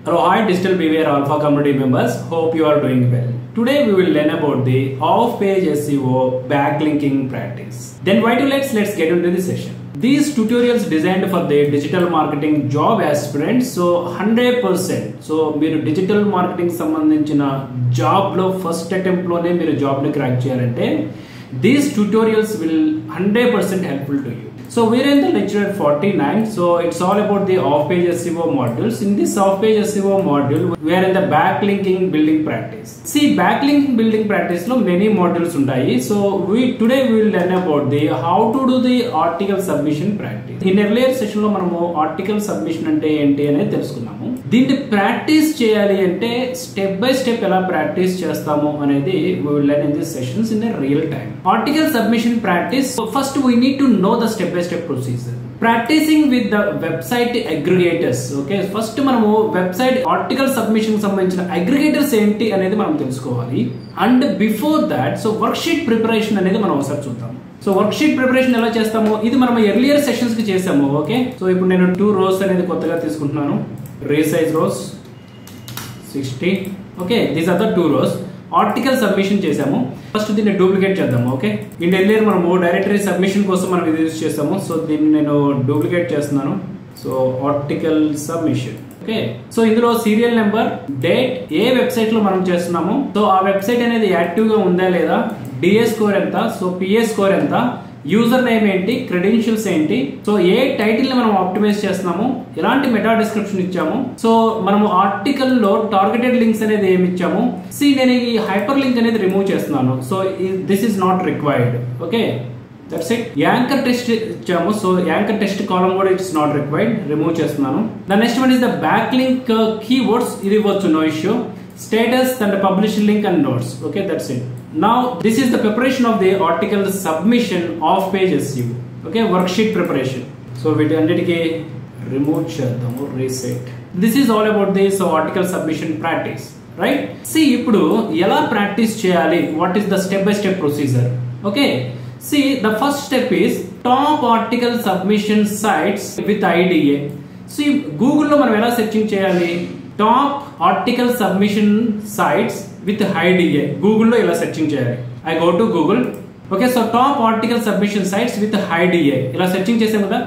Hello, hi Digital Beware Alpha community members. Hope you are doing well. Today we will learn about the off-page SEO backlinking practice. Then let's get into the session. These tutorials designed for the digital marketing job aspirants. So 100%. So మీరు digital marketing సంబంధించిన job లో first attempt లోనే మీరు job ని crack చేయాలంటే these tutorials will 100% helpful to you. So we are in the lecture 49. So it's all about the off-page SEO modules. In this off-page SEO module, we are in the backlinking building practice. See, backlinking building practice lo many modules undayi. So today we will learn about the how to do the article submission practice. In earlier session lo manamu article submission ante enti ane telusukunnamu. దీన్ని practice చేయాలి అంటే step by step ఎలా practice చేస్తాము అనేది we will learn in these sessions in a real time. Article submission practice. So first we need to know the step by step procedure. Practicing with the website aggregators. Okay, first మనము website article submission సంబంధించిన aggregators ఏంటి అనేది మనం తెలుసుకోవాలి. And before that so work sheet preparation అనేది మనం ఒకసారి చూద్దాం. సో వర్క్ షీట్ ప్రిపరేషన్ ఎలా చేస్తాము ఇది మనం ఎర్లియర్ సెషన్స్ కి చేసాము. ఓకే, సో ఇప్పుడు నేను 2 rows అనేది కొత్తగా తీసుకుంటున్నాను. Resize rows 60. Okay, these are the 2 rows. Article submission చేసాము. ఫస్ట్ దీన్ని డూప్లికేట్ చేద్దాము. ఓకే, ఇన్ ఎర్లియర్ మనము డైరెక్టరీ సబ్మిషన్ కోసం మనం ఇది యూజ్ చేసాము. సో దీన్ని నేను డూప్లికేట్ చేస్తున్నాను. So article submission. Okay, so ఇందులో సీరియల్ నెంబర్, డేట్, ఏ వెబ్సైట్ లో మనం చేస్తున్నాము, సో ఆ వెబ్సైట్ అనేది యాక్టివ్ గా ఉందా లేదా, డిఏ స్కోర్ ఎంత, సో పిఏ స్కోర్ ఎంత, యూజర్ నేమ్ ఏంటి, క్రెడెన్షియల్స్ ఏంటి, సో ఏ టైటిల్ ని మనం ఆప్టిమైజ్ చేస్తున్నాము, ఎలాంటి మెటా డిస్క్రిప్షన్ ఇచ్చాము, సో మనము ఆర్టికల్ లో టార్గెటెడ్ లింక్స్ అనేది ఏమి ఇచ్చాము. నేను ఈ హైపర్ లింక్ అనేది రిమూవ్ చేస్తున్నాను. So this is not required. Okay, that's it. Anchor test ఇచ్చాము. సో యాంకర్ టెస్ట్ కాలం కూడా ఇట్స్ నాట్ రిక్వైర్డ్, రిమూవ్ చేస్తున్నాను. The next one is the back link keywords. ఇది ఇవ్వచ్చు, no issue. Status and publish link and notes. Okay, that's it. Now this is the preparation of the article submission off page SEO. Okay, worksheet preparation. So వీటన్నిటికి remove చేద్దాము, reset. This is all about this article submission practice, right? See, ఇప్పుడు ఎలా practice చేయాలి, what is the step by step procedure? Okay, see, the first step is top article submission sites with IDA. See, Google లో మనం ఎలా searching చేయాలి, top article submission sites with IDA. గూగుల్లో ఇలా searching చేయాలి. I go to Google. Okay, so top article submission sites with IDA ఇలా searching చేసాం కదా.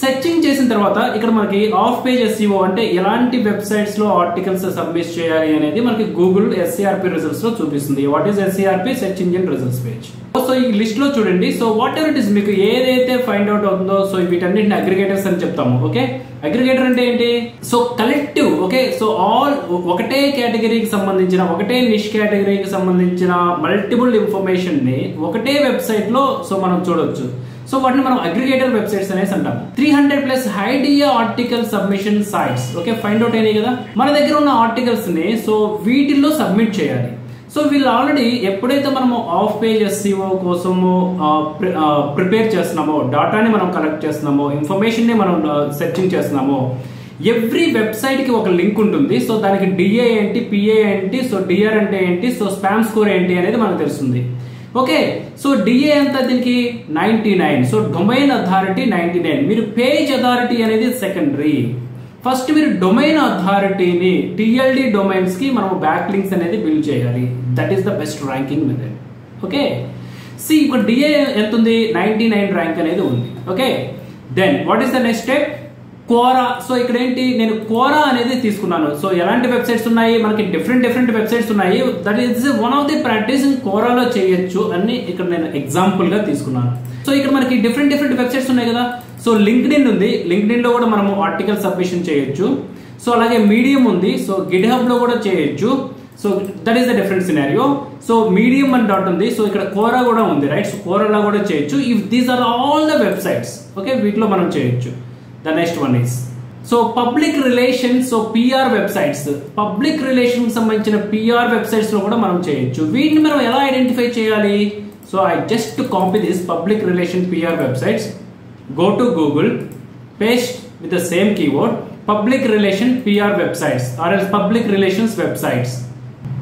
సెర్చింగ్ చేసిన తర్వాత ఇక్కడ మనకి ఆఫ్ పేజ్ SEO అంటే ఎలాంటి వెబ్సైట్స్ లో ఆర్టికల్స్ సబ్మిట్ చేయాలి అనేది మనకి గూగుల్ SERP రిజల్ట్స్ లో చూపిస్తుంది. What is SERP? Search engine results page. So ఈ లిస్ట్ లో చూడండి. So what ever it is, మీకు ఏదైతే ఫైండ్ అవుట్ అవుతుందో సో వీటన్నిటిని అగ్రిగేటర్స్ అని చెప్తాము. ఓకే, అగ్రిగేటర్ అంటే ఏంటి? So collective. Okay, so all ఒకటే కేటగిరీకి సంబంధించిన, ఒకటే నిష్ కేటగిరీకి సంబంధించిన మల్టిపుల్ ఇన్ఫర్మేషన్ ని ఒకటే వెబ్సైట్ లో సో మనం చూడొచ్చు. సో వాటిని మనం అగ్రిగేటర్ వెబ్సైట్స్ అనేసి అంటాం. 300+ IDA article submission sites. Okay, find out అయినాయి కదా. మన దగ్గర ఉన్న ఆర్టికల్స్ ని సో వీటిల్లో సబ్మిట్ చేయాలి. సో వీళ్ళు ఆల్రెడీ ఎప్పుడైతే మనము ఆఫ్ పేజ్ SEO కోసము ప్రిపేర్ చేస్తున్నామో, డాటాని మనం కలెక్ట్ చేస్తున్నామో, ఇన్ఫర్మేషన్ ని మనం సెర్చింగ్ చేస్తున్నామో, ఎవ్రీ వెబ్సైట్ కి ఒక లింక్ ఉంటుంది. సో దానికి DA ఏంటి, PA ఏంటి, సో DR అంటే ఏంటి, సో స్పామ్ స్కోర్ ఏంటి అనేది మనకు తెలుస్తుంది. ఓకే, సో DA ఎంత దీనికి 99. So domain authority 99. మీరు పేజ్ అథారిటీ అనేది సెకండరీ. ఫస్ట్ మీరు డొమైన్ అథారిటీని TLD డొమైన్స్ కి మనం బ్యాక్ లింక్స్ అనేది బిల్డ్ చేయాలి. That is the best ranking method. Okay, see ఇప్పుడు DA ఎంత ఉంది, 99 ర్యాంక్ అనేది ఉంది. Okay, then what is the next step? Quora. So ఇక్కడ ఏంటి, నేను కోరా అనేది తీసుకున్నాను. సో ఎలాంటి వెబ్సైట్స్ ఉన్నాయి మనకి, డిఫరెంట్ వెబ్సైట్స్ ఉన్నాయి. That is one of the practice కోరాలో చేయొచ్చు అని ఇక్కడ నేను ఎగ్జాంపుల్ గా తీసుకున్నాను. సో ఇక్కడ మనకి డిఫరెంట్ వెబ్సైట్స్ ఉన్నాయి కదా. సో లింక్డ్ఇన్ ఉంది, లింక్డ్ఇన్ లో కూడా మనము ఆర్టికల్ సబ్మిషన్ చేయొచ్చు. సో అలాగే మీడియం ఉంది, సో గిట్హబ్ లో కూడా చేయొచ్చు. So that is the different scenario. So medium అని డాట్ ఉంది, సో ఇక్కడ కోరా కూడా ఉంది, రైట్. సో కోరాలో కూడా చేయొచ్చు. If these are all the websites. Okay, వీటిలో మనం చేయొచ్చు. The next one is so public relations. So PR websites, public relation సంబంధించిన PR వెబ్సైట్స్ లో కూడా మనం చేయొచ్చు. వీటిని మనం ఎలా ఐడెంటిఫై చేయాలి? So I just copy this public relation PR websites, go to Google, paste with the same keyword public relation PR websites or else public relations websites,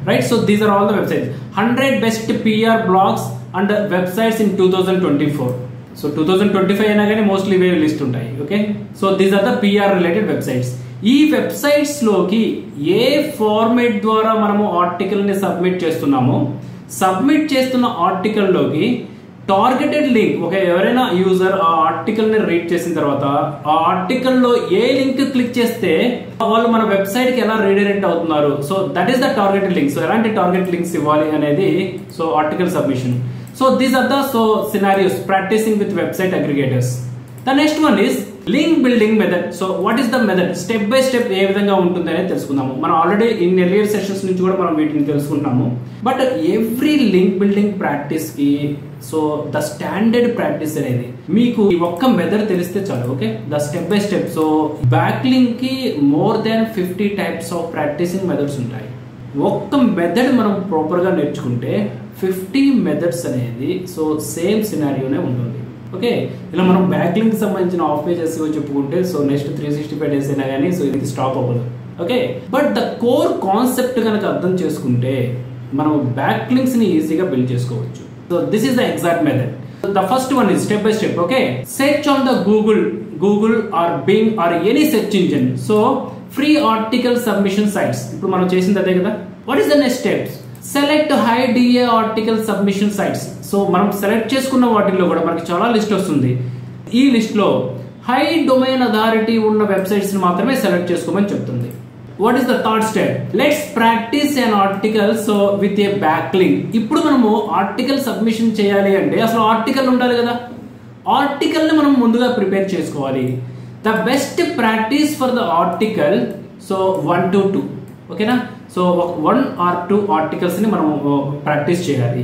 right? So these are all the websites. 100 best PR blogs and websites in 2024. So 2025 అయినా కానీ mostly వేరే list ఉంటాయి. Okay, so these are the PR related websites. ఈ websites లోకి ఏ format ద్వారా మనము article ని సబ్మిట్ చేస్తున్నామో సబ్మిట్ చేస్తున్న ఆర్టికల్ లోకి టార్గెటెడ్ లింక్ ఎవరైనా యూజర్ ఆ ఆర్టికల్ ని రీడ్ చేసిన తర్వాత ఆ ఆర్టికల్ లో ఏ లింక్ క్లిక్ చేస్తే వాళ్ళు మన వెబ్సైట్ కి ఎలా రీడైరెక్ట్ అవుతున్నారు. So that is the targeted link. So ఎలాంటి టార్గెట్ లింక్స్ ఇవ్వాలి అనేది so article submission. So these are the scenarios practicing with website aggregators. The next one is link building method. So what is the method? Step by step ఏ విధంగా ఉంటుంది అనేది తెలుసుకుందాము. మనం already in earlier sessions నుంచి కూడా మనం వీటిని తెలుసుకుంటాము. But every link building practice కి సో ద స్టాండర్డ్ ప్రాక్టీస్ అనేది మీకు ఈ ఒక్క మెథడ్ తెలిస్తే చాలు. Okay, the step by step. So back link కి more than 50 types of practising methods ఉంటాయి. ఒక్క మెథడ్ మనం ప్రాపర్ గా నేర్చుకుంటే 50 మెథడ్స్ అనేది సో సేమ్ సినారియోనే ఉంటుంది. ఓకే, ఇలా మనం బ్యాక్ లింక్ సంబంధించిన ఆఫ్ పేజ్ SEO చెప్పుకుంటే సో నెక్స్ట్ 365 డేస్ అయినా కానీ సో ఇది స్టాప్ అవ్వదు. Okay, but the core concept కనుక అర్థం చేసుకుంటే మనం బ్యాక్ లింక్స్ ని ఈజీగా బిల్డ్ చేసుకోవచ్చు. So this is the exact method. The first one is step by step. Okay, search on the Google or Bing or any search engine. So free article submission sites. ఇప్పుడు మనం చేసింది అదే కదా. What is the next steps? Select high DA article submission sites. So మనం select చేసుకున్న వాటిల్లో కూడా మనకి చాలా లిస్ట్ వస్తుంది. ఈ లిస్ట్ లో హై డొమైన్ అథారిటీ ఉన్న వెబ్సైట్స్ ని మాత్రమే సెలెక్ట్ చేసుకోమని చెప్తుంది. What is the third step? Let's practice an article so with a back link. ఇప్పుడు మనము ఆర్టికల్ సబ్మిషన్ చేయాలి అంటే అసలు ఆర్టికల్ ఉండాలి కదా. ఆర్టికల్ ని మనం ముందుగా ప్రిపేర్ చేసుకోవాలి. The best practice for the article so 1 to 2. ఓకేనా, సో 1 or 2 ఆర్టికల్స్ ని మనం ప్రాక్టీస్ చేయాలి.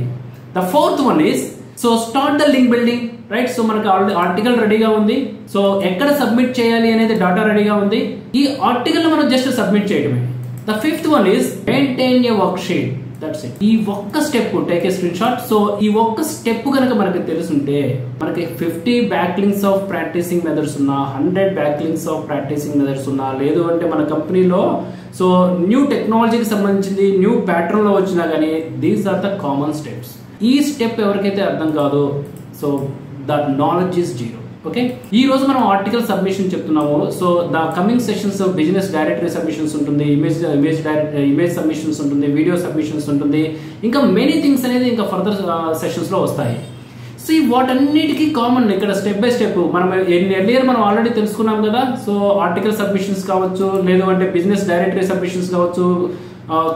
The fourth one is so start the link building. Right, so మనకు ఆల్రెడీ ఆర్టికల్ రెడీగా ఉంది. సో ఎక్కడ సబ్మిట్ చేయాలి అనేది డాటా రెడీగా ఉంది. ఈ ఆర్టికల్ మనం జస్ట్ సబ్మిట్ చేయడమే. The fifth one is maintain a worksheet. That's it. ఈ ఒక్క step take a screenshot. So ఈ ఒక్క స్టెప్ కనుక మనకి తెలుసుంటే మనకి 50 back links of practising methods ఉన్నా 100 back links of practising methods ఉన్నా లేదు అంటే మన కంపెనీలో సో న్యూ టెక్నాలజీకి సంబంధించింది న్యూ ప్యాటర్న్ లో వచ్చినా కానీ these are the common steps. ఈ స్టెప్ ఎవరికైతే అర్థం కాదో so the knowledge is zero. Okay, ఈ రోజు మనం ఆర్టికల్ సబ్మిషన్ చెప్తున్నాము. So the coming sessions business directory submissions ఉంటుంది, ఇమేజ్ సబ్మిషన్స్ ఉంటుంది, వీడియో సబ్మిషన్స్ ఉంటుంది, ఇంకా మెనీ థింగ్స్ అనేది ఇంకా ఫర్దర్ సెషన్స్ లో వస్తాయి. సో ఈ వాటన్నిటికీ కామన్ ఇక్కడ స్టెప్ బై స్టెప్ మనం ఎర్లియర్ మనం ఆల్రెడీ తెలుసుకున్నాం కదా. సో ఆర్టికల్ సబ్మిషన్స్ కావచ్చు, లేదు అంటే బిజినెస్ డైరెక్టరీ సబ్మిషన్స్ కావచ్చు,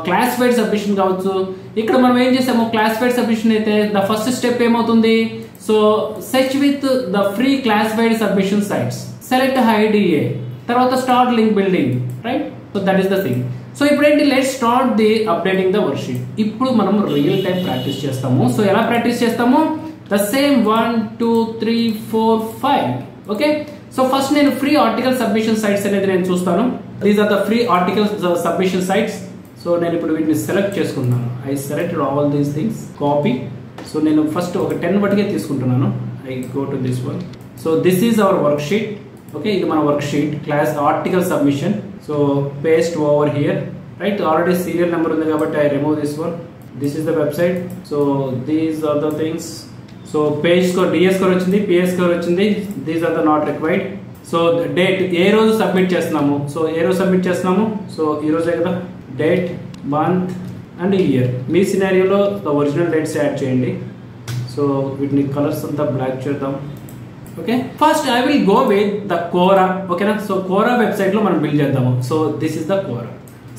క్లాసిఫైడ్ సబ్మిషన్ కావచ్చు. ఇక్కడ మనం ఏం చేసాము, క్లాసిఫైడ్ సబ్మిషన్ అయితే ద ఫస్ట్ స్టెప్ ఏమవుతుంది? So search with the free classified submission sites, select high DA, తర్వాత start link building. Right, so that is the thing. So ఇప్పుడేంటి, let's start the updating the worksheet. ఇప్పుడు మనం real time practice చేస్తాము. So ఎలా practice చేస్తాము? The same 1 2 3 4 5. Okay, so first నేను free article submission sites అనేది నేను చూస్తాను. These are the free article submission sites. So నేను ఇప్పుడు వీటిని సెలెక్ట్ చేసుకున్నాను. I selected all these things, copy. So నేను ఫస్ట్ ఒక 10 బట్టికే తీసుకుంటున్నాను. I go to this one. So this is our worksheet. Okay, ఇది మన worksheet class article submission. So paste over here. Right, already serial number ఉంది కాబట్టి I remove this one. This is the website. So these are the things. So page score, DS score వచ్చింది, PS score వచ్చింది. These are the not required. So date, ఏ రోజు submit చేస్తున్నాము. So ఏ రోజు submit చేస్తున్నాము? So ఈ రోజే కదా. Date, month and year. మీ సినారియోలో ద ఒరిజినల్ డేట్స్ యాడ్ చేయండి. సో వీటిని కలర్స్ అంతా బ్లాక్ చేద్దాం. Okay, first I will go with the Quora. ఓకేనా, సో కోరా వెబ్సైట్ లో మనం బిల్డ్ చేద్దాము. So this is the Quora.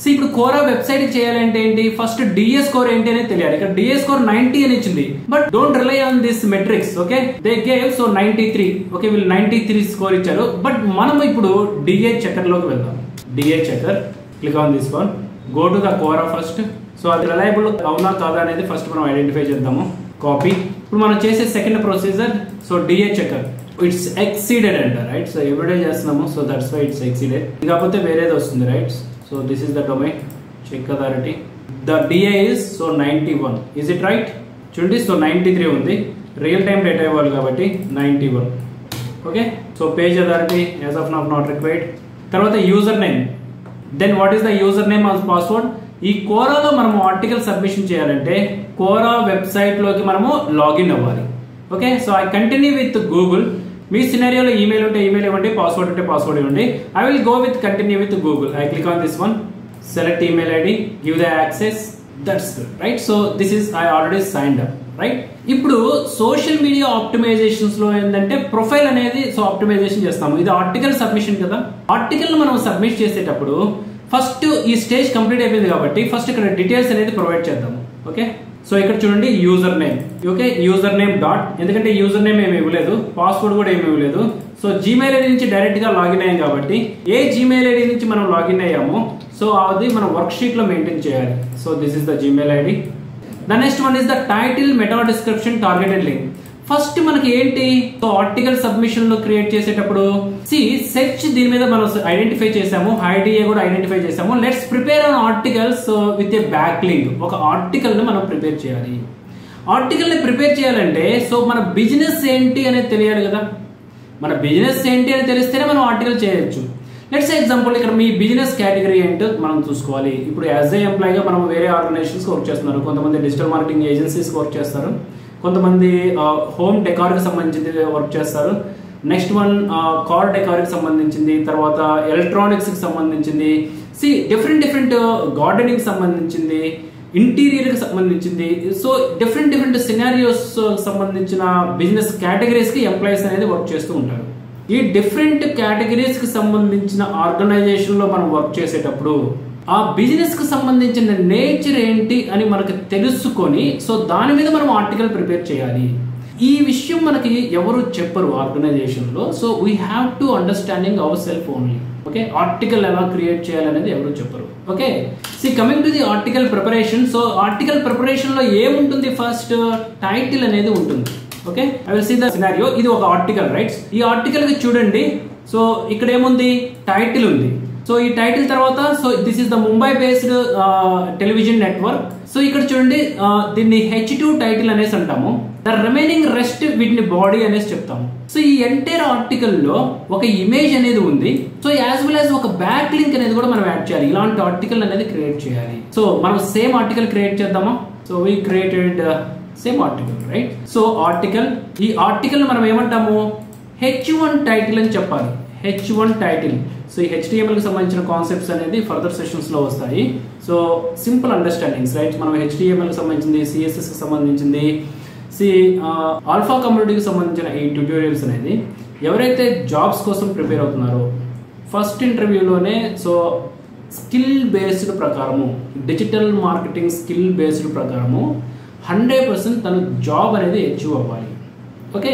So ఇప్పుడు కోరా వెబ్సైట్ చేయాలంటే ఏంటి, ఫస్ట్ DS స్కోర్ ఏంటి అనేది తెలియాలి. ఇక్కడ DS స్కోర్ 90 అని ఇచ్చింది. But don't rely on this metrics. Okay, they gave so 93. Okay, వీళ్ళు 93 స్కోర్ ఇచ్చారు. బట్ మనం ఇప్పుడు DA చెకర్ లోకి వెళ్దాం. DA checker, click on this one, go to the Quora first. So అది రిలయబుల్ అవునా కాదా అనేది ఫస్ట్ మనం ఐడెంటిఫై చేద్దాము. కాపీ. ఇప్పుడు మనం చేసే second procedure so DA checker. It's exceeded అంట. రైట్, సో ఎవ్రీడే చేస్తున్నాము. So that's why it's exceeded. కాకపోతే వేరేది వస్తుంది. Right, so this is the domain check authority. The DA is so 91. Is it right? చూడండి, so 93 ఉంది. Real time data ఇవ్వాలి కాబట్టి 91. Okay, so page authority as of now not required. తర్వాత username. Then what is the username as password. ఈ కోరాలో మనము article submission చేయాలంటే కోరా website లోకి మనము లాగిన్ అవ్వాలి. Okay, so I continue with Google. మీ సినారియోలో ఈమెయిల్ ఉంటే ఈమెయిల్ ఇవ్వండి, పాస్వర్డ్ ఉంటే పాస్వర్డ్ ఇవ్వండి. I will go with continue with Google. I click on this one, select email ID, give the access. That's good, right? So this is I already signed up, right? ఇప్పుడు social media optimisations లో ఏంటంటే profile అనేది so optimisation చేస్తాము. ఇది article submission కదా. Article మనం submit చేసేటప్పుడు first ఈ స్టేజ్ కంప్లీట్ అయిపోయింది కాబట్టి ఫస్ట్ ఇక్కడ డీటెయిల్స్ అనేది ప్రొవైడ్ చేద్దాము. ఓకే, సో ఇక్కడ చూడండి user name. Okay, user name dot, ఎందుకంటే యూజర్ నేమ్ ఏమి ఇవ్వలేదు, పాస్వర్డ్ కూడా ఏమి ఇవ్వలేదు. సో జీమెయిల్ ఐడి నుంచి డైరెక్ట్ గా లాగిన్ అయ్యాం కాబట్టి ఏ జీమెయిల్ ఐడి నుంచి మనం లాగిన్ అయ్యామో సో అది మనం వర్క్ షీట్ లో మెయింటైన్ చేయాలి. So this is the Gmail ID. The next one is the title, meta description, targeted link. First మనకి ఏంటి, సో ఆర్టికల్ సబ్మిషన్ లో క్రియేట్ చేసేటప్పుడు సెర్చ్ దీని మీద మనం ఐడెంటిఫై చేసాము, ఐడియా కూడా ఐడెంటిఫై చేసాము. Let's prepare an articles with a back link. ఒక ఆర్టికల్ ని మనం ప్రిపేర్ చేయాలి. ఆర్టికల్ ని ప్రిపేర్ చేయాలంటే సో మన బిజినెస్ ఏంటి అనేది తెలియాలి కదా. మన బిజినెస్ ఏంటి అని తెలిస్తేనే మనం ఆర్టికల్ చేయొచ్చు. లెట్స్ ఎగ్జాంపుల్ ఇక్కడ మీ బిజినెస్ కేటగిరీ ఏంటో మనం చూసుకోవాలి. ఇప్పుడు యాజ్ ఏ ఎంప్లాయీగా మనం వేరే ఆర్గనైజేషన్స్ వర్క్ చేస్తున్నారు, కొంతమంది డిజిటల్ మార్కెటింగ్ ఏజెన్సీస్ వర్క్ చేస్తారు, కొంతమంది హోమ్ డెకార్ కి సంబంధించింది వర్క్ చేస్తారు, నెక్స్ట్ వన్ కార్ డెకార్ కి సంబంధించింది, తర్వాత ఎలక్ట్రానిక్స్ కి సంబంధించింది, డిఫరెంట్ గార్డెనింగ్ సంబంధించింది, ఇంటీరియర్ కి సంబంధించింది. సో డిఫరెంట్ సినారియోస్ సంబంధించిన బిజినెస్ కేటగిరీస్ కి ఎంప్లాయీస్ అనేది వర్క్ చేస్తూ ఉంటారు. ఈ డిఫరెంట్ కేటగిరీస్ కి సంబంధించిన ఆర్గనైజేషన్ లో మనం వర్క్ చేసేటప్పుడు ఆ బిజినెస్ కి సంబంధించిన నేచర్ ఏంటి అని మనకు తెలుసుకొని సో దాని మీద మనం ఆర్టికల్ ప్రిపేర్ చేయాలి. ఈ విషయం మనకి ఎవరు చెప్పరు ఆర్గనైజేషన్ లో. So we have to understanding our self only. Okay, article ఎలా క్రియేట్ చేయాలనేది ఎవరు చెప్పరు. Okay, coming to the article preparation. So article preparation లో ఏముంటుంది, ఫస్ట్ టైటిల్ అనేది ఉంటుంది. Okay, I will see the scenario. ఇది ఒక ఆర్టికల్, రైట్? ఈ ఆర్టికల్ కి చూడండి, సో ఇక్కడ ఏముంది, టైటిల్ ఉంది. సో ఈ టైటిల్ తర్వాత so this is the Mumbai based television network. So ఇక్కడ చూడండి దీన్ని H2 టైటిల్ అనేసి అంటాము. ద రిమైనింగ్ రెస్ట్ వీటిని బాడీ అనేసి చెప్తాము. సో ఈ ఎంటైర్ ఆర్టికల్ లో ఒక ఇమేజ్ అనేది ఉంది. సో యాజ్ వెల్ యాజ్ ఒక బ్యాక్ లింక్ అనేది కూడా మనం యాడ్ చేయాలి. ఇలాంటి ఆర్టికల్ అనేది క్రియేట్ చేయాలి. సో మనం సేమ్ ఆర్టికల్ క్రియేట్ చేద్దామా. So we created same article, right? So article, ఈ ఆర్టికల్ మనం ఏమంటాము, H1 టైటిల్ అని చెప్పాలి. H1 title. సో ఈ HTML కి సంబంధించిన కాన్సెప్ట్స్ అనేది ఫర్దర్ సెషన్స్ లో వస్తాయి. So simple understandings, right? మనం HTML కి సంబంధించింది, CSS కి సంబంధించింది, ఆల్ఫా కమ్యూనిటీకి సంబంధించిన ఈ ట్యూటోరియల్స్ అనేది ఎవరైతే జాబ్స్ కోసం ప్రిపేర్ అవుతున్నారో ఫస్ట్ ఇంటర్వ్యూలోనే సో స్కిల్ బేస్డ్ ప్రకారము, డిజిటల్ మార్కెటింగ్ స్కిల్ బేస్డ్ ప్రకారము 100% తను జాబ్ అనేది అచీవ్ అవ్వాలి. ఓకే,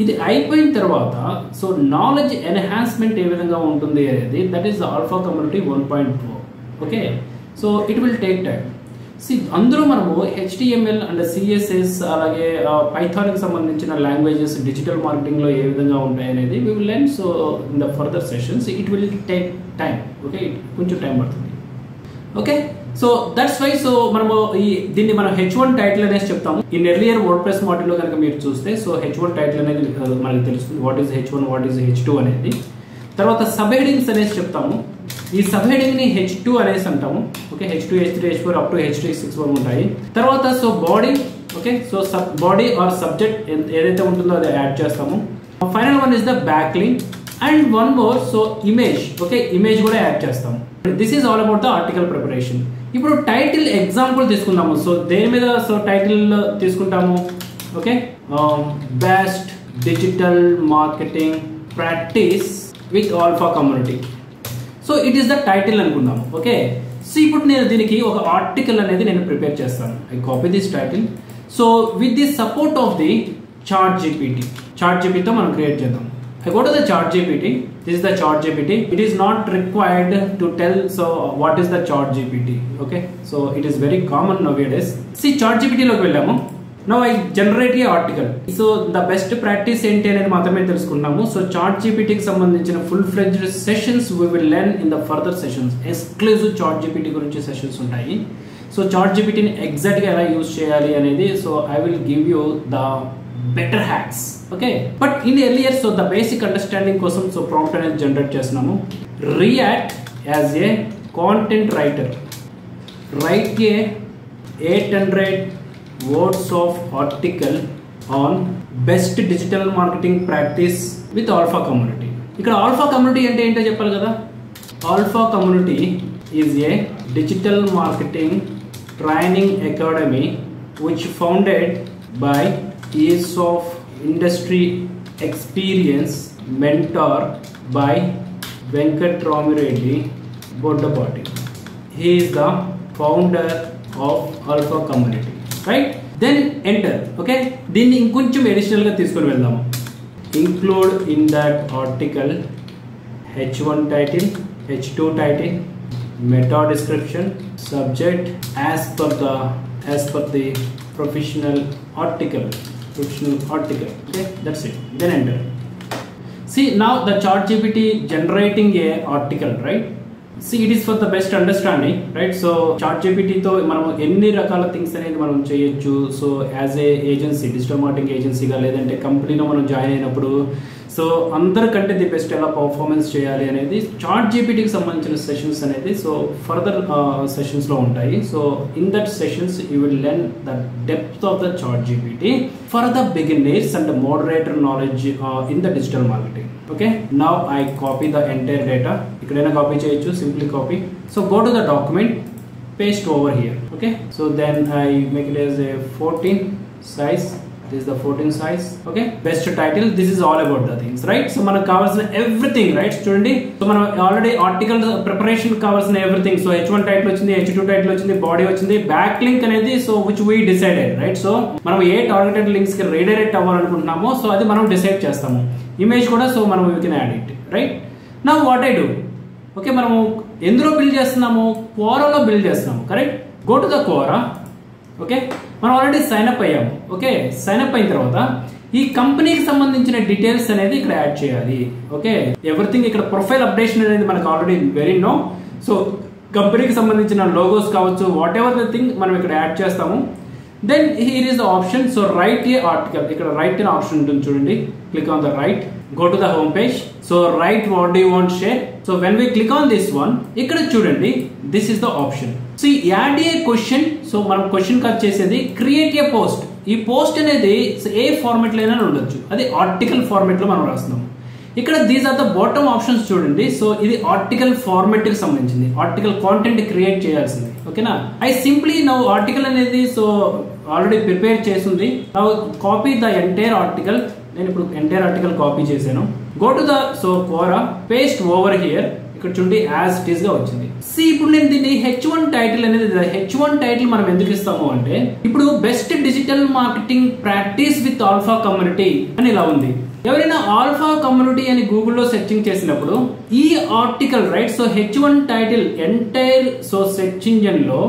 ఇది అయిపోయిన తర్వాత సో నాలెడ్జ్ ఎన్హాన్స్మెంట్ ఏ విధంగా ఉంటుంది అనేది that is alpha community 1.4. Okay, so it will take time. అందులో మనము HTML అండ్ CSS అలాగే పైథాన్కి సంబంధించిన లాంగ్వేజెస్ డిజిటల్ మార్కెటింగ్లో ఏ విధంగా ఉంటాయి అనేది we will learn. So in the further sessions it will take time. Okay, కొంచెం టైం పడుతుంది. Okay, so that's why so మనము దీన్ని మనం H1 టైటిల్ అనేసి చెప్తాము. ఇన్ ఎర్లియర్ వర్డ్ప్రెస్ మాడ్యూల్లో కనుక మీరు చూస్తే సో H1 టైటిల్ అనేది మనకి తెలుస్తుంది. What is H1, what is H2 అనేది. తర్వాత సబ్ హెడింగ్స్ అనేసి చెప్తాము. ఈ సబ్ హెడింగ్ ని H2 అనేసి అంటాము. Okay, H2, H3, H4 up to H6 వరకు ఉంటాయి. తర్వాత so body, okay, so body or subject ఏదైతే ఉంటుందో అది యాడ్ చేస్తాము. Final one is the back link and one more so image. Okay, image కూడా యాడ్ చేస్తాము. This is all about the article preparation. ఇప్పుడు టైటిల్ ఎగ్జాంపుల్ తీసుకుందాము. So దేని మీద సో టైటిల్ తీసుకుంటాము. Okay, best digital marketing practice with alpha community. So it is the title అనుకుందాము. Okay, so ఇప్పుడు నేను దీనికి ఒక ఆర్టికల్ అనేది నేను ప్రిపేర్ చేస్తాను. I copy this title. So with the support of the ChatGPT తో మనం క్రియేట్ చేద్దాం. I go to the ChatGPT. This is the ChatGPT. It is not required to tell so what is the ChatGPT. Okay, so it is very common nowadays. See ChatGPT లోకి వెళ్ళాము. Now I generate a article. So the best practice ఏంటి అనేది మాత్రమే తెలుసుకున్నాము. So ChatGPT కి సంబంధించిన full fledged sessions we will learn in the further sessions. Exclusive ChatGPT గురించి sessions ఉంటాయి. సో ChatGPT ని ఎగ్జాక్ట్ గా ఎలా యూజ్ చేయాలి అనేది so I will give you the better hacks. Okay, but in earlier so the basic understanding కోసం so prompt అనేది generate చేస్తున్నాము. React as a content writer. Write a 800 words of article on best digital marketing practice with Alpha Community. ఇక్కడ alpha community అంటే ఏంటో చెప్పాలి కదా. Alpha community is a digital marketing training academy which founded by years of industry experience, mentor by Venkat Ramireddy Boddapati. He is the founder of Alpha Community, right? Then enter. Okay, దీన్ని ఇంకొంచెం additional గా తీసుకొని వెళ్దాము. Include in that article H1 title, H2 title, meta description, subject as per the professional article. Okay, that's it. Then enter. See, now the ChatGPT generating a article, right? See, it is for the best understanding, right? So ChatGPT తో మనం ఎన్ని రకాల things అనేది మనం చేయొచ్చు. So as a agency, digital marketing ఏజెన్సీగా లేదంటే కంపెనీలో మనం జాయిన్ అయినప్పుడు సో అందరికంటే ది బెస్ట్ ఎలా పర్ఫార్మెన్స్ చేయాలి అనేది ChatGPTకి సంబంధించిన సెషన్స్ అనేది సో ఫర్దర్ సెషన్స్లో ఉంటాయి. So in that sessions you will learn the depth of the ChatGPT for the beginners and moderator knowledge in the digital marketing. Okay, now I copy the entire data. ikkadaina copy cheyochu, simply copy. So go to the document, paste over here. Okay, so then I make it as a 14 size. This is the 14 size. Okay, best title. This is all about the things, right? So manaku kavalsina everything, right? Student, so మనం already article preparation kavalsina everything. So H1 title వచ్చింది, H2 title వచ్చింది, body వచ్చింది, back link అనేది so which we decided, right? So మనం ఏ targeted links కి redirect అవ్వాలనుకుంటున్నామో so అది మనం డిసైడ్ చేస్తాము. ఇమేజ్ కూడా సో మనం you can add it, right? Now what I do, okay, మనము ఎందులో బిల్డ్ చేస్తున్నాము? క్వోరాలో బిల్డ్ చేస్తున్నాము, correct? Go to the Quora. Okay, మనం ఆల్రెడీ సైన్ అప్ అయ్యాము. ఓకే, సైన్ అప్ అయిన తర్వాత ఈ కంపెనీకి సంబంధించిన డీటెయిల్స్ అనేది ఇక్కడ యాడ్ చేయాలి. ఓకే, ఎవ్రీథింగ్ ఇక్కడ ప్రొఫైల్ అప్డేషన్ అనేది మనకు ఆల్రెడీ వెరీ నో. సో కంపెనీకి సంబంధించిన లోగోస్ కావచ్చు, వాట్ ఎవర్ ద థింగ్ మనం ఇక్కడ యాడ్ చేస్తాము. Then here is the option, so write a article. ఇక్కడ write an option ఉంటుంది చూడండి. Click on the write, go to the home page. So write what do you want to share. So when we click on this one, ఇక్కడ చూడండి, this is the option. So add a question. So మనం question cut చేసేది create a post. ఈ post అనేది ఏ format లో అయినా ఉండొచ్చు, అది ఆర్టికల్ ఫార్మాట్ లో మనం రాస్తున్నాం. ఇక్కడ these are the bottom options చూడండి. సో ఇది ఆర్టికల్ ఫార్మాట్ కి సంబంధించింది, ఆర్టికల్ కాంటెంట్ క్రియేట్ చేయాల్సింది. ఓకేనా, ఐ సింప్లీ నౌ ఆర్టికల్ అనేది సో ఆల్రెడీ ప్రిపేర్ చేసింది. Now copy the entire article. నేను ఇప్పుడు ఎంటైర్ ఆర్టికల్ కాపీ చేశాను. Go to the so Quora, paste over here. ఇక్కడ చూడండి యాజ్ ఇట్ ఈస్ గా వచ్చింది. సి ఇప్పుడు నేను దీన్ని H1 టైటిల్ అనేది, H1 టైటిల్ మనం ఎందుకు ఇస్తాము అంటే ఇప్పుడు best digital marketing practice with alpha community అని ఇలా ఉంది. ఎవరైనా ఆల్ఫా కమ్యూనిటీ అని గూగుల్లో సెర్చింగ్ చేసినప్పుడు ఈ article, right? So H1 title entire so search engine లో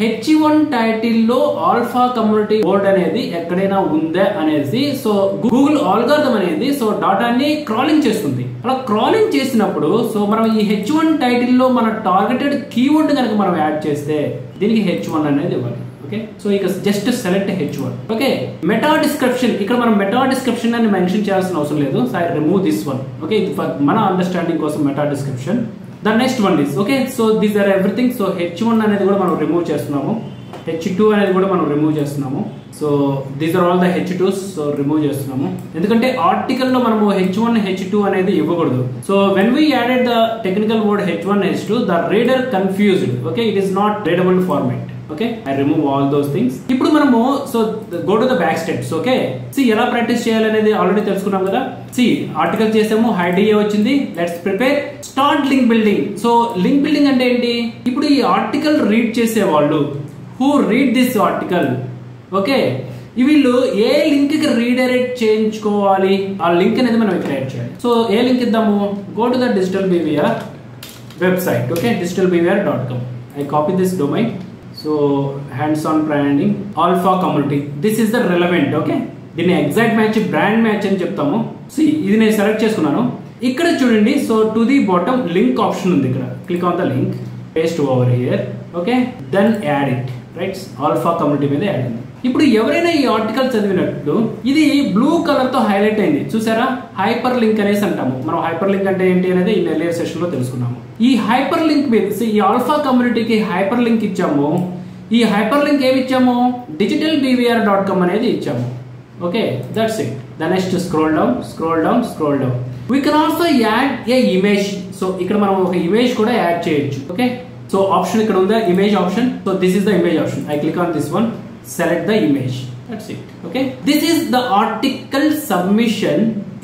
H1 టైటిల్ లో ఆల్ఫా కమ్యూనిటీ బోర్డ్ అనేది ఎక్కడైనా ఉందా అనేది సో గూగుల్ ఆల్గారిథం అనేది సో డాటాని క్రాలింగ్ చేస్తుంది. అలా క్రాలింగ్ చేసినప్పుడు సో మనం ఈ H1 టైటిల్ లో మన టార్గెటెడ్ కీవర్డ్ కనుక మనం యాడ్ చేస్తే దీనికి H1 అనేది ఇవ్వాలి. ఓకే, సో ఇక just select H1. Okay, meta description, ఇక్కడ మనం మెటా డిస్క్రిప్షన్ అని మెన్షన్ చేయాల్సిన అవసరం లేదు. So I remove this one. Okay, ఇది మన అండర్స్టాండింగ్ కోసం meta description. The next one is okay, so these are everything. So H1 అనేది కూడా మనం రిమూవ్ చేస్తున్నాము, H2 అనేది కూడా మనం రిమూవ్ చేస్తున్నాము. So these are all the H2s. So remove చేస్తున్నాము ఎందుకంటే ఆర్టికల్ లో మనము H1 H2 అనేది ఇవ్వకూడదు. So when we added the technical word H1 H2, the reader confused. Okay, it is not readable format. Okay, I remove all those things. ఇప్పుడు మనము so go to the back steps. Okay, see ఎలా practice చేయాలనేది already తెలుసుకున్నాం కదా. See article చేసాము, idea వచ్చింది, let's prepare start link building. So link building అంటే ఏంటి? ఇప్పుడు ఈ ఆర్టికల్ రీడ్ చేసే వాళ్ళు, who read this article, okay, వీళ్ళు ఏ లింక్ కి రీడైరెక్ట్ చేయించుకోవాలి, ఆ లింక్ అనేది మనం ఇక్కడ యాడ్ చేయాలి. సో ఏ లింక్ ఇద్దాము? Go to the digital BVR website. Okay, digitalbvr.com. I copy this domain. So hands-on branding, alpha community. This is the relevant. Okay, దీన్ని ఎగ్జాక్ట్ మ్యాచ్, బ్రాండ్ మ్యాచ్ అని చెప్తాము. సి ఇది నేను సెలెక్ట్ చేసుకున్నాను. ఇక్కడ చూడండి, so to the bottom link option ఉంది. ఇక్కడ click on the link, paste over here. Okay, then add it, right? Alpha Community మీద యాడ్ అయింది. ఇప్పుడు ఎవరైనా ఈ ఆర్టికల్ చదివినట్టు ఇది బ్లూ కలర్ తో హైలైట్ అయింది, చూసారా? హైపర్ లింక్ అనేసి అంటాము మనం. హైపర్ లింక్ అంటే ఏంటి అనేది ఈ ఎర్లియర్ సెషన్ లో తెలుసుకున్నాము. ఈ హైపర్ లింక్ మీద ఈ ఆల్ఫా కమ్యూనిటీకి హైపర్ లింక్ ఇచ్చాము. ఈ హైపర్ లింక్ ఏమి ఇచ్చాము? digitalbvr.com అనేది ఇచ్చాము. Okay, that's it. The next scroll down. We can also add a image. So ఇక్కడ మనం ఒక ఇమేజ్ కూడా యాడ్ చేయొచ్చు. ఓకే, సో ఆప్షన్ ఇక్కడ ఉందా, image option. So this is the image option. I click on this one, select the image. That's it. Okay, this is the article submission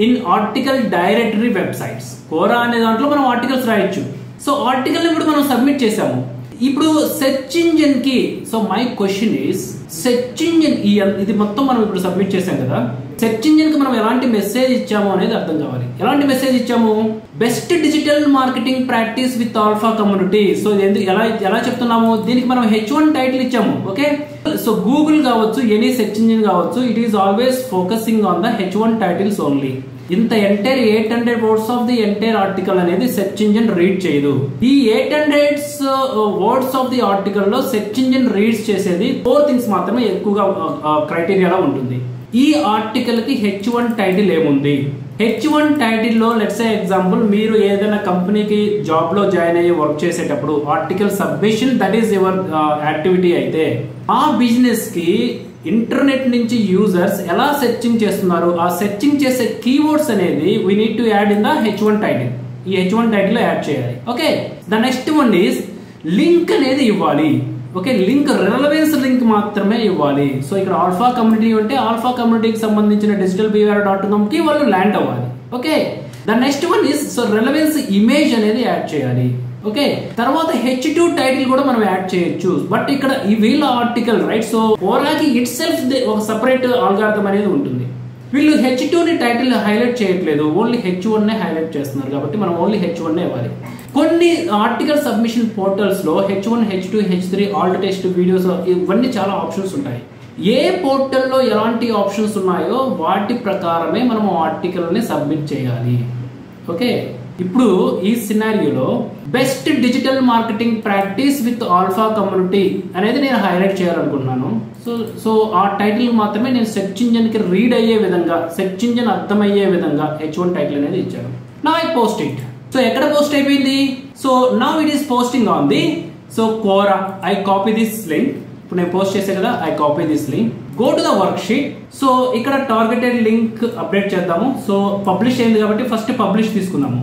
in article directory websites. Quora అనే దాంట్లో మనం articles రాయొచ్చు. So article ఇప్పుడు మనం submit చేసాము. ఇప్పుడు search engine కి, so my question is, search engine ఇది మొత్తం మనం ఇప్పుడు సబ్మిట్ చేసాం కదా, సెర్చ్ ఇంజిన్ కి మనం ఎలాంటి మెసేజ్ ఇచ్చాము అనేది అర్థం కావాలి. ఎలాంటి మెసేజ్ ఇచ్చాము? Best digital marketing practice with alpha community. So ఎలా చెప్తున్నాము, దీనికి మనం H1 టైటిల్ ఇచ్చాము. ఓకే, సో గూగుల్ కావచ్చు, ఎనీ సెర్చ్ ఇంజిన్ కావచ్చు, it is always focusing on the H1 titles only. ఇంత entire 800 words of the entire article అనేది search engine read చేయదు. ఈ 800 వర్డ్స్ ఆఫ్ ది ఆర్టికల్ లో సెర్చ్ ఇంజిన్ రీడ్స్ చేసేది 4 things మాత్రమే ఎక్కువగా క్రైటీరియాలో ఉంటుంది. ఈ ఆర్టికల్ కి H1 టైటిల్ ఏముంది? H1 టైటిల్ లో లెట్స్ సే ఎగ్జాంపుల్, మీరు ఏదైనా కంపెనీకి జాబ్ లో జాయిన్ అయ్యి వర్క్ చేసేటప్పుడు article submission, that is your activity అయితే, ఆ బిజినెస్ కి ఇంటర్నెట్ నుంచి యూజర్స్ ఎలా సెర్చింగ్ చేస్తున్నారు, ఆ సెర్చింగ్ చేసే కీవర్డ్స్ అనేది we need to add in the H1 title. ఈ H1 టైటిల్ లో యాడ్ చేయాలి. Okay, the next one is link అనేది ఇవ్వాలి. ఓకే, లింక్ రెలవెన్స్ లింక్ మాత్రమే ఇవ్వాలి. సో ఇక్కడ ఆల్ఫా కమ్యూనిటీ ఉంటే ఆల్ఫా కమ్యూనిటీకి సంబంధించిన digitalbehavior.com కి వాళ్ళు ల్యాండ్ అవ్వాలి. Okay, the next one is, so relevance image అనేది యాడ్ చేయాలి. ఓకే, తర్వాత H2 టైటిల్ కూడా మనం యాడ్ చేయొచ్చు. బట్ ఇక్కడ ఈ వీళ్ళ ఆర్టికల్ రైట్, సో Quoraకి ఇట్ సెల్ఫ్ ఒక సెపరేట్ ఆల్గారిథం అనేది ఉంటుంది. వీళ్ళు H2 ని టైటిల్ హైలైట్ చేయట్లేదు, ఓన్లీ H1 నే హైలైట్ చేస్తున్నారు. కాబట్టి మనం ఓన్లీ H1 నే ఇవ్వాలి. కొన్ని ఆర్టికల్ సబ్మిషన్ పోర్టల్స్ లో H1, H2, H3 Alt text videos ఇవన్నీ చాలా ఆప్షన్స్ ఉంటాయి. ఏ పోర్టల్లో ఎలాంటి ఆప్షన్స్ ఉన్నాయో వాటి ప్రకారమే మనం ఆర్టికల్ ని సబ్మిట్ చేయాలి. ఓకే, ఇప్పుడు ఈ సినారియోలో best digital marketing practice with alpha community అనేది నేను హైలైట్ చేయాలనుకుంటున్నాను. సో ఆ టైటిల్ మాత్రమే నేను సెర్చ్ ఇంజిన్ కి రీడ్ అయ్యే విధంగా, సెర్చ్ ఇంజిన్ అర్థమయ్యే విధంగా H1 టైటిల్ అనేది ఇచ్చాను. నా ఐ పోస్ట్ ఇట్. సో ఎక్కడ పోస్ట్ అయిపోయింది? So now it is posting on the Quora. I copy this link. ఇప్పుడు నేను పోస్ట్ చేసే కదా, I copy this link, go to the work sheet. So ఇక్కడ టార్గెటెడ్ లింక్ అప్డేట్ చేద్దాము. So publish అయింది కాబట్టి ఫస్ట్ పబ్లిష్ తీసుకుందాము.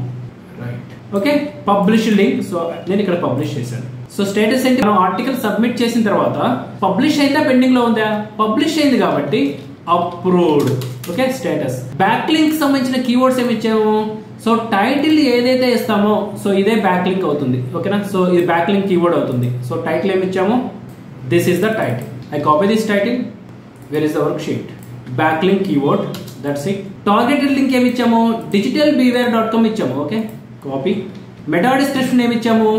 Right, okay, publish link. So నేను ఇక్కడ పబ్లిష్ చేశాను. సో స్టేటస్ ఏంటి, మనం ఆర్టికల్ సబ్మిట్ చేసిన తర్వాత పబ్లిష్ అయిందా పెండింగ్ లో ఉందా? పబ్లిష్ అయింది కాబట్టి approved. Okay, status. Back link సంబంధించిన కీవర్డ్స్ ఏమి ఇచ్చాము? సో టైటిల్ ఏదైతే ఇస్తామో సో ఇదే బ్యాక్ లింక్ అవుతుంది. ఓకేనా, సో ఇది బ్యాక్ లింక్ కీవర్డ్ అవుతుంది. సో టైటిల్ ఏమి ఇచ్చాము? This is the title. I copy this title. Where is the work sheet? Back link keyword, that's it. Targeted link ఏమి ఇచ్చాము? digitalbehavior.com ఇచ్చాము. Okay, copy. మెటా డిస్క్రిప్షన్ ఏమి ఇచ్చాము?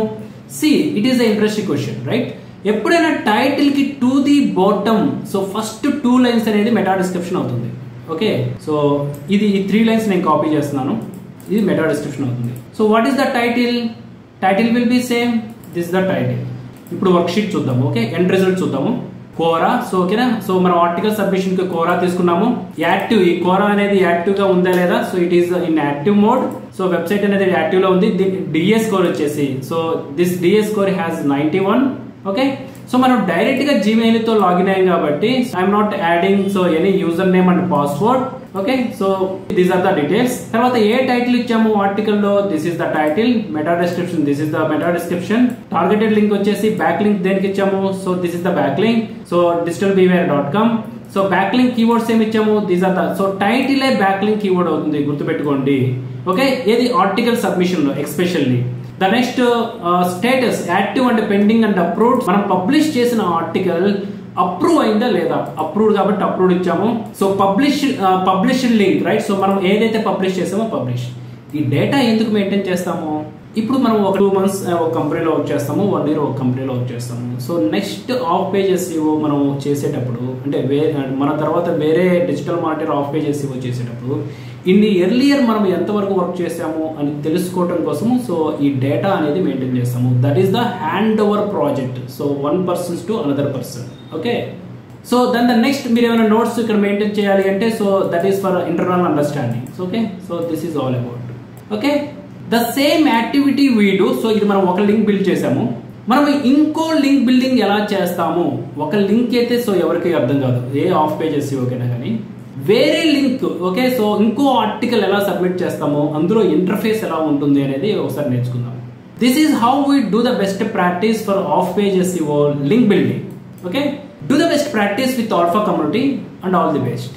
See, it is the interesting question right. ఎప్పుడైనా title కి to the bottom, so first 2 lines అనేది meta description అవుతుంది. Okay, so ఇది ఈ 3 లైన్స్ నేను కాపీ చేస్తున్నాను. ఇది మెటా డిస్క్రిప్షన్ అవుతుంది. So what is the title? Title will be same, this the title. ఇప్పుడు వర్క్ షీట్ చూద్దాము. ఓకే, ఎండ్ రిజల్ట్ చూద్దాము. Quora. సో ఓకేనా, సో మనం ఆర్టికల్ సబ్మిషన్ కి Quora తీసుకున్నాము. యాక్టివ్, ఈ Quora అనేది యాక్టివ్ గా ఉందా లేదా? So it is in active mode. So website అనేది యాక్టివ్ లో ఉంది. డిఎస్ స్కోర్ వచ్చేసి, so this DS score has 91. Okay, so మనం డైరెక్ట్ గా జీమెయిల్ తో లాగిన్ అయ్యాం కాబట్టి I'm not adding so any user name and password. Okay, so these are the details. తర్వాత ఏ టైటిల్ ఇచ్చాము ఆర్టికల్ లో? This is the title. Meta description, this is the meta description. Targeted link వచ్చేసి back link దేనికి ఇచ్చాము? So this is the back link. So digitalbehavior.com. So back link keywords ఏమి ఇచ్చాము? These are the, so title back link keyword అవుతుంది, గుర్తుపెట్టుకోండి. Okay, ఏది article submission లో especially. The next status, active and pending and approved. మనం publish చేసిన article approve అయిందా లేదా? అప్రూవ్డ్ కాబట్టి అప్రూవ్డ్ ఇచ్చాము. So published link right. So మనం ఏదైతే పబ్లిష్ చేసామో పబ్లిష్. ఈ డేటా ఎందుకు మెయింటైన్ చేస్తాము? ఇప్పుడు మనం ఒక 2 months ఒక కంపెనీలో వర్క్ చేస్తాము, 1 year ఒక కంపెనీలో వర్క్ చేస్తాము. So next of page SEO మనం చేసేటప్పుడు, అంటే మన తర్వాత వేరే digital marketer of page SEO చేసేటప్పుడు ఇన్ని ఎర్లియర్ మనం ఎంతవరకు వర్క్ చేసాము అని తెలుసుకోవడం కోసము సో ఈ డేటా అనేది మెయింటైన్ చేస్తాము. That is the hand over project. So 1 person to another person. Okay, so then the next మీరు ఏమైనా నోట్స్ ఇక్కడ మెయింటైన్ చేయాలి అంటే so that is for internal understanding. Okay, so this is all about. Okay, the same activity we do. So ఇది మనం ఒక link build చేసాము. మనం ఇంకో లింక్ బిల్డింగ్ ఎలా చేస్తాము? ఒక లింక్ అయితే సో ఎవరికి అర్థం కాదు, ఏ ఆఫ్ పేజ్ SEO కైనా కానీ వేరే లింక్ ఓకే, సో ఇంకో ఆర్టికల్ ఎలా సబ్మిట్ చేస్తామో అందులో ఇంటర్ఫేస్ ఎలా ఉంటుంది అనేది ఒకసారి నేర్చుకుందాం. This is how we do the best practice for of page SEO link building. Okay, do the best practice with alpha community and all the best.